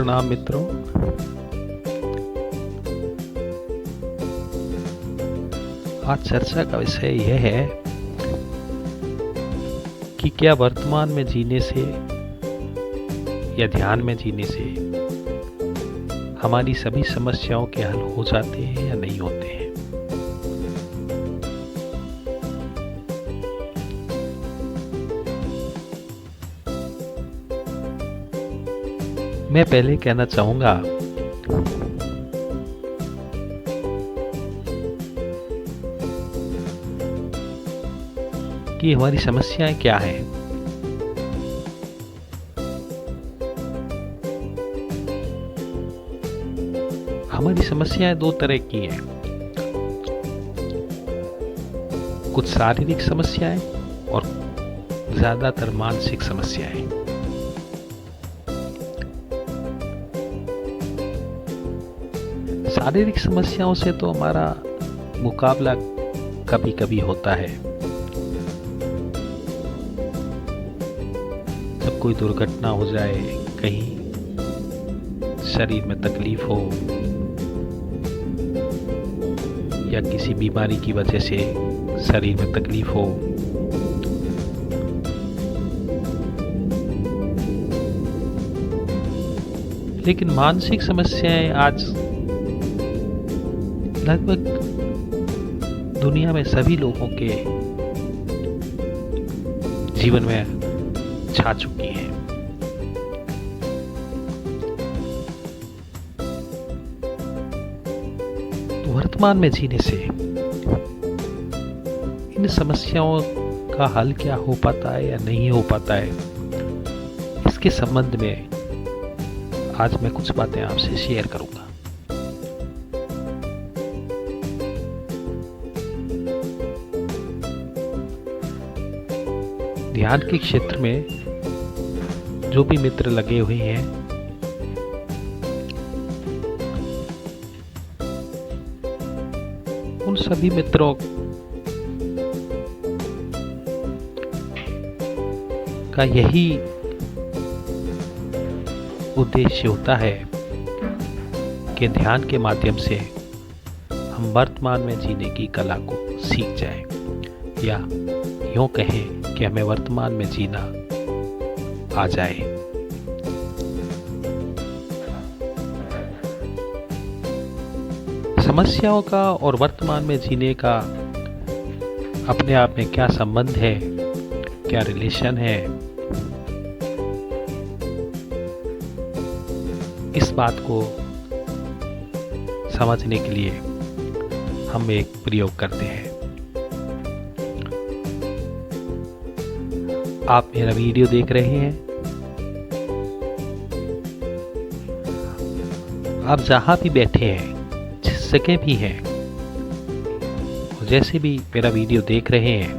प्रणाम मित्रों। आज चर्चा का विषय यह है कि क्या वर्तमान में जीने से या ध्यान में जीने से हमारी सभी समस्याओं के हल हो जाते हैं या नहीं होते हैं। मैं पहले कहना चाहूँगा कि हमारी समस्याएं क्या हैं। हमारी समस्याएं दो तरह की हैं, कुछ शारीरिक समस्याएं और ज़्यादातर मानसिक समस्याएं। शारीरिक समस्याओं से तो हमारा मुकाबला कभी कभी होता है। जब कोई दुर्घटना हो जाए, कहीं शरीर में तकलीफ हो या किसी बीमारी की वजह से शरीर में तकलीफ हो, लेकिन मानसिक समस्याएं आज लगभग दुनिया में सभी लोगों के जीवन में छा चुकी हैं। तो वर्तमान में जीने से इन समस्याओं का हल क्या हो पाता है या नहीं हो पाता है, इसके संबंध में आज मैं कुछ बातें आपसे शेयर करूंगा। ध्यान के क्षेत्र में जो भी मित्र लगे हुए हैं, उन सभी मित्रों का यही उद्देश्य होता है कि ध्यान के माध्यम से हम वर्तमान में जीने की कला को सीख जाएं, या यूं कहें कि हमें वर्तमान में जीना आ जाए। समस्याओं का और वर्तमान में जीने का अपने आप में क्या संबंध है, क्या रिलेशन है, इस बात को समझने के लिए हम एक प्रयोग करते हैं। आप मेरा वीडियो देख रहे हैं, आप जहां भी बैठे हैं, जिस जगह भी हैं, और जैसे भी मेरा वीडियो देख रहे हैं,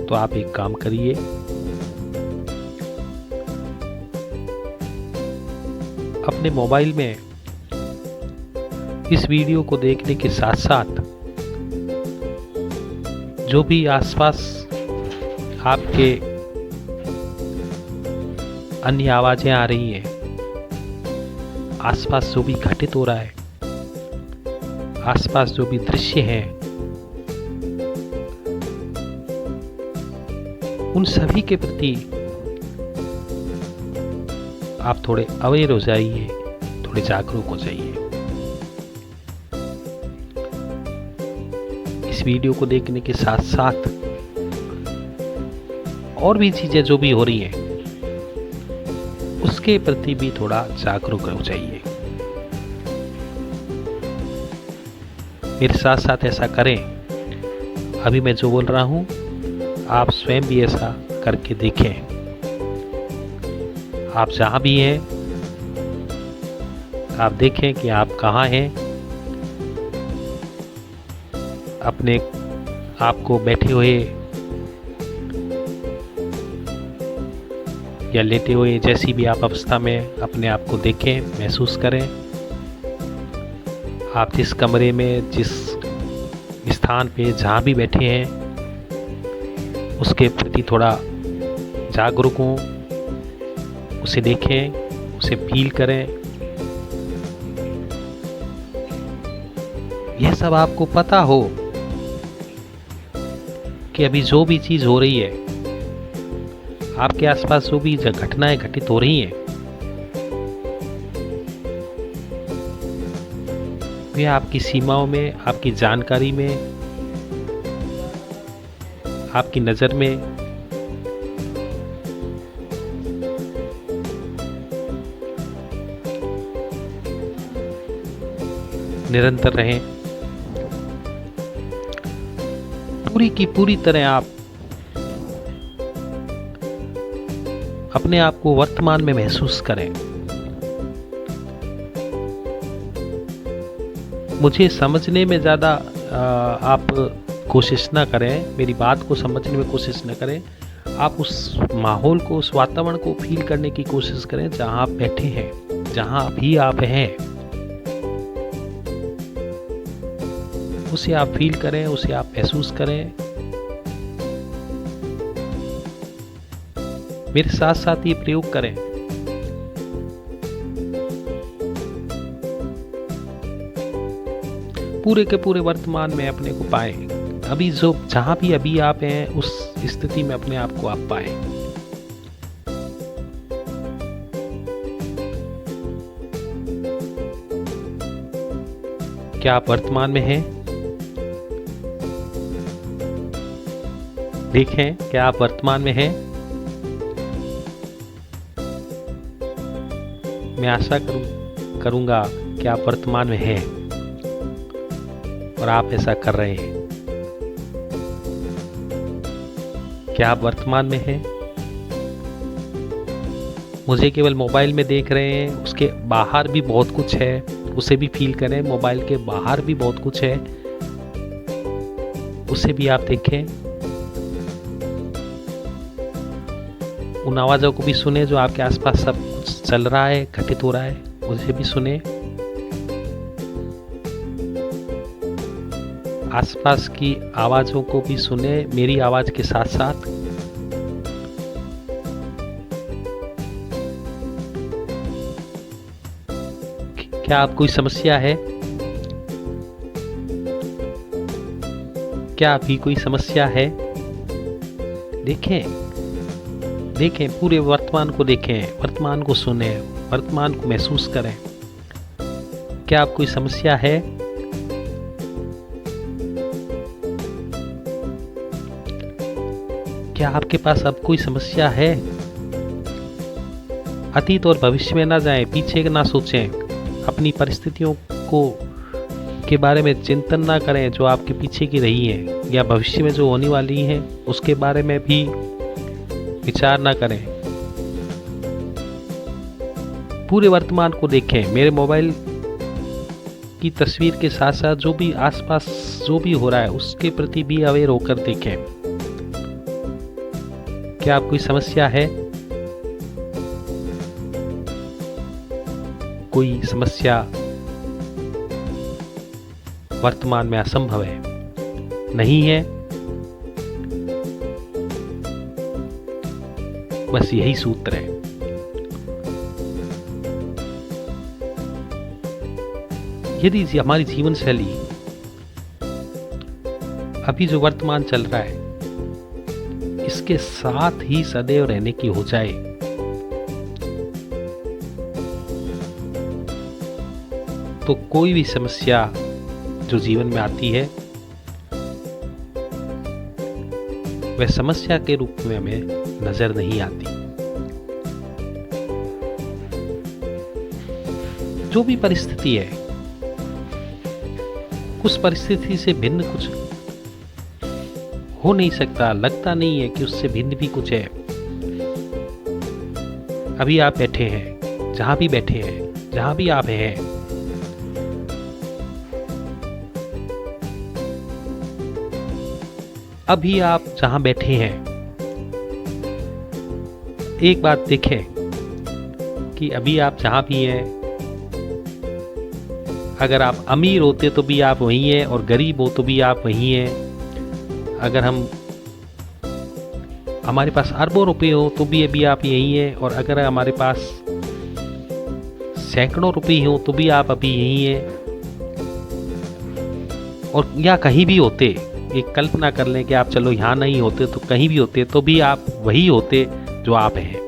तो आप एक काम करिए, अपने मोबाइल में इस वीडियो को देखने के साथ साथ जो भी आसपास आपके अन्य आवाजें आ रही हैं, आसपास जो भी घटित हो रहा है, आसपास जो भी दृश्य हैं, उन सभी के प्रति आप थोड़े अवेयर हो जाइए, थोड़े जागरूक हो जाइए। इस वीडियो को देखने के साथ साथ और भी चीजें जो भी हो रही हैं, उसके प्रति भी थोड़ा जागरूक हो जाइए। मेरे साथ साथ ऐसा करें। अभी मैं जो बोल रहा हूं, आप स्वयं भी ऐसा करके देखें। आप जहां भी हैं, आप देखें कि आप कहां हैं। अपने आप को बैठे हुए या लेटे हुए, जैसी भी आप अवस्था में अपने आप को देखें, महसूस करें। आप जिस कमरे में, जिस स्थान पे जहाँ भी बैठे हैं, उसके प्रति थोड़ा जागरूक हों, उसे देखें, उसे फील करें। यह सब आपको पता हो कि अभी जो भी चीज़ हो रही है, आपके आसपास जो भी घटनाएं घटित हो रही हैं, वे आपकी सीमाओं में, आपकी जानकारी में, आपकी नज़र में निरंतर रहें। पूरी की पूरी तरह आप अपने आप को वर्तमान में महसूस करें। मुझे समझने में ज़्यादा आप कोशिश ना करें, मेरी बात को समझने में कोशिश न करें। आप उस माहौल को, उस वातावरण को फील करने की कोशिश करें जहां आप बैठे हैं, जहां अभी आप हैं। उसे आप फील करें, उसे आप महसूस करें। मेरे साथ साथ ये प्रयोग करें। पूरे के पूरे वर्तमान में अपने को पाएं। अभी जहां भी अभी आप हैं, उस स्थिति में अपने आप को आप पाएं। क्या आप वर्तमान में हैं? देखें, क्या आप वर्तमान में हैं? मैं आशा करूंगा कि आप वर्तमान में हैं और आप ऐसा कर रहे हैं। क्या आप वर्तमान में हैं? मुझे केवल मोबाइल में देख रहे हैं, उसके बाहर भी बहुत कुछ है, उसे भी फील करें। मोबाइल के बाहर भी बहुत कुछ है, उसे भी आप देखें। उन आवाज़ों को भी सुने जो आपके आसपास सब कुछ चल रहा है, घटित हो रहा है, उसे भी सुने। आसपास की आवाज़ों को भी सुने, मेरी आवाज़ के साथ साथ। क्या आप कोई समस्या है? क्या अभी कोई समस्या है? देखें, देखें, पूरे वर्तमान को देखें, वर्तमान को सुने, वर्तमान को महसूस करें। क्या आप कोई समस्या है? क्या आपके पास अब कोई समस्या है? अतीत और भविष्य में ना जाएं, पीछे ना सोचें, अपनी परिस्थितियों के बारे में चिंतन ना करें जो आपके पीछे की रही हैं, या भविष्य में जो होने वाली हैं उसके बारे में भी विचार ना करें। पूरे वर्तमान को देखें। मेरे मोबाइल की तस्वीर के साथ साथ जो भी आसपास जो भी हो रहा है उसके प्रति भी अवेयर होकर देखें। क्या आप कोई समस्या है? कोई समस्या वर्तमान में असंभव है, नहीं है। बस यही सूत्र है। यदि हमारी जीवन शैली अभी जो वर्तमान चल रहा है इसके साथ ही सदैव रहने की हो जाए, तो कोई भी समस्या जो जीवन में आती है वह समस्या के रूप में हमें नजर नहीं आती। जो भी परिस्थिति है, उस परिस्थिति से भिन्न कुछ हो नहीं सकता। लगता नहीं है कि उससे भिन्न भी कुछ है। अभी आप बैठे हैं, जहां भी बैठे हैं, जहां भी आप हैं, अभी आप जहां बैठे हैं, एक बात देखें कि अभी आप जहां भी हैं, अगर आप अमीर होते तो भी आप वहीं हैं और गरीब हो तो भी आप वहीं हैं। अगर हम हमारे पास अरबों रुपए हो तो भी अभी आप यहीं हैं, और अगर हमारे पास सैकड़ों रुपए हो तो भी आप अभी यहीं हैं, और या कहीं भी होते, एक कल्पना कर लें कि आप चलो यहाँ नहीं होते तो कहीं भी होते, तो भी आप वही होते जो आप हैं।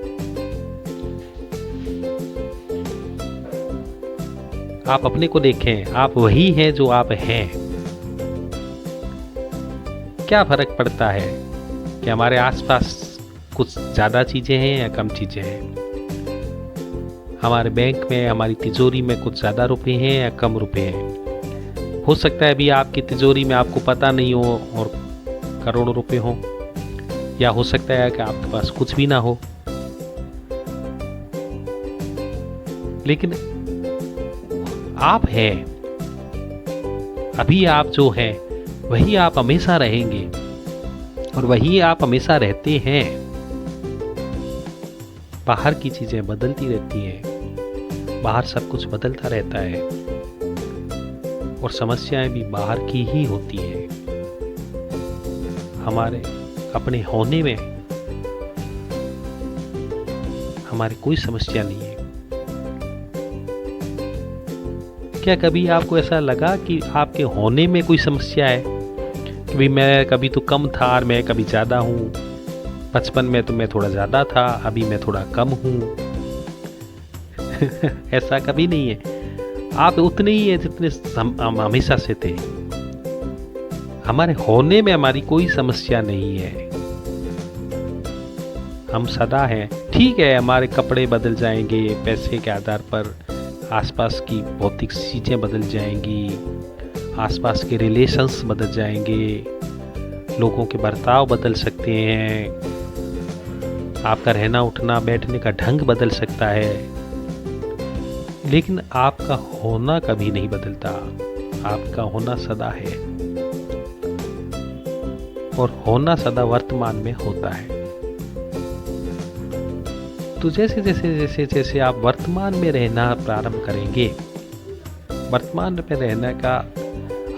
आप अपने को देखें, आप वही हैं जो आप हैं। क्या फर्क पड़ता है कि हमारे आसपास कुछ ज़्यादा चीज़ें हैं या कम चीज़ें हैं? हमारे बैंक में, हमारी तिजोरी में कुछ ज़्यादा रुपए हैं या कम रुपए हैं? हो सकता है अभी आपकी तिजोरी में आपको पता नहीं हो और करोड़ों रुपए हो, या हो सकता है कि आपके पास कुछ भी ना हो। लेकिन आप हैं, अभी आप जो हैं वही आप हमेशा रहेंगे, और वही आप हमेशा रहते हैं। बाहर की चीजें बदलती रहती हैं, बाहर सब कुछ बदलता रहता है, और समस्याएं भी बाहर की ही होती हैं। हमारे अपने होने में हमारी कोई समस्या नहीं है। क्या कभी आपको ऐसा लगा कि आपके होने में कोई समस्या है कि भाई मैं कभी तो कम था और मैं कभी ज़्यादा हूँ, बचपन में तो मैं थोड़ा ज़्यादा था, अभी मैं थोड़ा कम हूँ? ऐसा कभी नहीं है। आप उतने ही हैं जितने हम हमेशा से थे। हमारे होने में हमारी कोई समस्या नहीं है, हम सदा हैं। ठीक है, हमारे कपड़े बदल जाएंगे, पैसे के आधार पर आसपास की भौतिक चीज़ें बदल जाएंगी, आसपास के रिलेशंस बदल जाएंगे, लोगों के बर्ताव बदल सकते हैं, आपका रहना उठना बैठने का ढंग बदल सकता है, लेकिन आपका होना कभी नहीं बदलता। आपका होना सदा है, और होना सदा वर्तमान में होता है। तो जैसे जैसे जैसे जैसे आप वर्तमान में रहना प्रारंभ करेंगे, वर्तमान में रहने का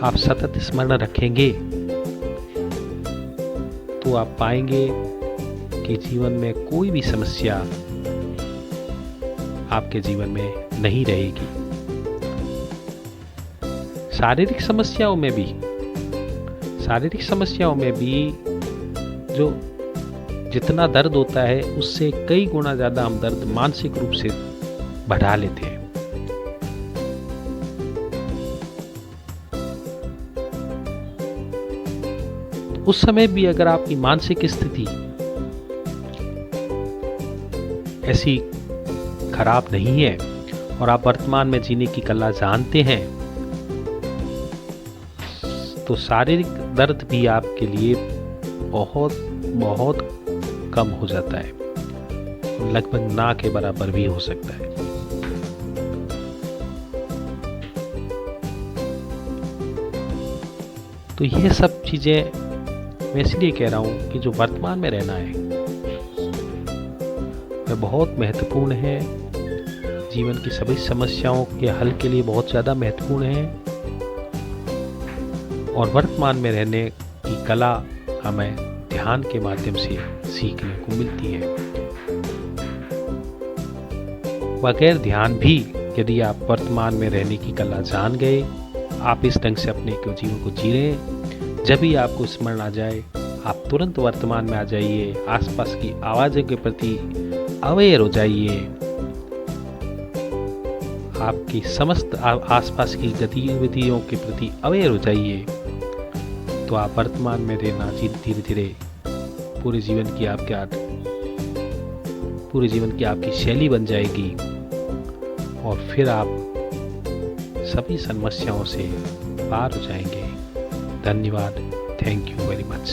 आप सतत स्मरण रखेंगे, तो आप पाएंगे कि जीवन में कोई भी समस्या आपके जीवन में नहीं रहेगी। शारीरिक समस्याओं में भी जो जितना दर्द होता है उससे कई गुना ज़्यादा हम दर्द मानसिक रूप से बढ़ा लेते हैं। उस समय भी अगर आपकी मानसिक स्थिति ऐसी खराब नहीं है और आप वर्तमान में जीने की कला जानते हैं, तो शारीरिक दर्द भी आपके लिए बहुत बहुत कम हो जाता है, लगभग ना के बराबर भी हो सकता है। तो ये सब चीजें मैं इसलिए कह रहा हूं कि जो वर्तमान में रहना है वह बहुत महत्वपूर्ण है, जीवन की सभी समस्याओं के हल के लिए बहुत ज़्यादा महत्वपूर्ण है, और वर्तमान में रहने की कला हमें ध्यान के माध्यम से सीखने को मिलती है। बगैर ध्यान भी यदि आप वर्तमान में रहने की कला जान गए, आप इस ढंग से अपने जीवन को जी रहे हैं, जब भी आपको स्मरण आ जाए आप तुरंत वर्तमान में आ जाइए, आसपास की आवाज़ों के प्रति अवेयर हो जाइए, आपकी समस्त आसपास की गतिविधियों के प्रति अवेयर हो जाइए, तो आप वर्तमान में रहना धीरे धीरे पूरे जीवन की आपकी शैली बन जाएगी, और फिर आप सभी समस्याओं से पार हो जाएंगे। धन्यवाद। Thank you very much.